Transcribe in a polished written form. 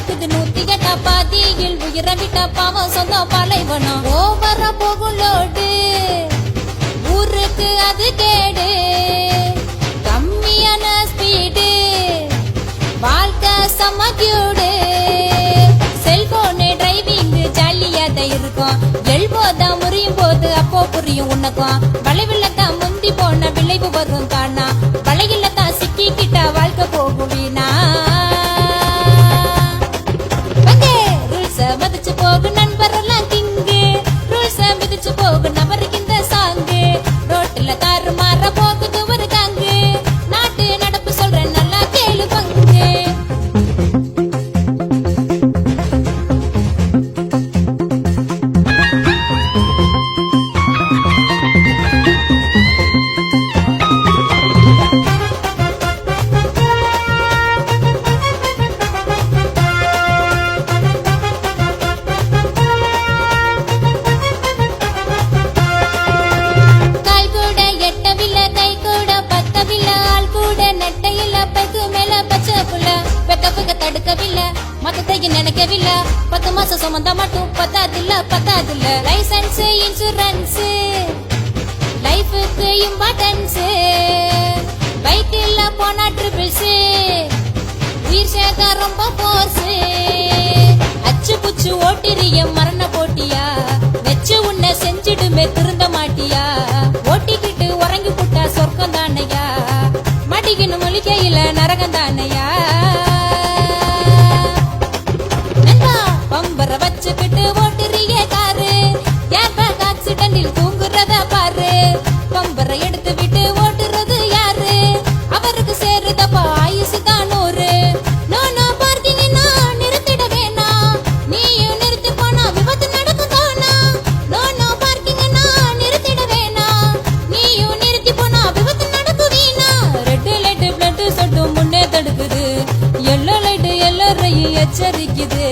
நடக்குது 108 பாதியில் உயிரை விட்ட பாவம் சொந்தம் பாலைவனம் ஓவர போகுலோடு ஊருக்கு அது கேடு கம்மியான ஸ்பீடு வாழ்க்கை சமக்கியூடு செல்போனு டிரைவிங் ஜாலியாதான் இருக்கும் எழுபோதான் முறியும் போது அப்போ புரியும் உனக்கும் வளைவில்லத்தான் முந்தி போன விளைவு வரும் தானா வளையில்லத்தான் சிக்கிக்கிட்ட வாழ்க்கை போகும் வீணா ரூல்ஸ மதிச்சு போகு நண்பரெல்லாம் கிங்கு ரூல்ஸ மிதிச்சு போகு நபருக்கு இந்த சாங்கு ரோட்டுல தாறு மாற போகுது ஒரு காங்கு நாட்டு நடப்பு சொல்றேன் நல்லா கேளு பங்கு தடுக்கவில்லை மத்தத்தையும் நினைக்கவில்லை 10 மாசம் சுமந்தா மட்டும் பத்தாதில்ல லைசன்ஸ் இன்சூரன்ஸ் லைஃபுக்கு இம்பார்ட்டன்ஸ் பைக்கில் போனா ட்ரிபிள்ஸ் உயிர் சேர்க்க ரொம்ப போர்ஸ் அச்சு புச்சு ஓட்டிரிய மரண போட்டியா வச்சு உன்னை செஞ்சிடுமே திருந்த மாட்டியா ஓட்டிக்கிட்டு உறங்கி புட்டா சொர்க்கம் தானையா மடிக்கணும் மொழிக்கையில நரகம் தானையா பம்பர வச்சுக்கிட்டு ஓட்டுறிய காரு ஏர் பேக் ஆக்சிடென்டில் தூங்குறத பாரு பம்பரை எடுத்து விட்டு ஓட்டுறது யாரு அவருக்கு சேருதப்பா ஆயுசு தான் 100 நோ பார்க்கிங்னா நிறுத்திட வேணாம் நீயும் நிறுத்தி போனா விபத்து நடக்கும் தானா நோ பார்க்கிங்னா நிறுத்திட வேணாம் நீயும் நிறுத்தி போனா விபத்து நடக்கும் வீணா ரெட் லைட் பிளட் சொட்டு முன்னே தடுக்குது எல்லோ லைட் எல்லாரையும் எச்சரிக்குது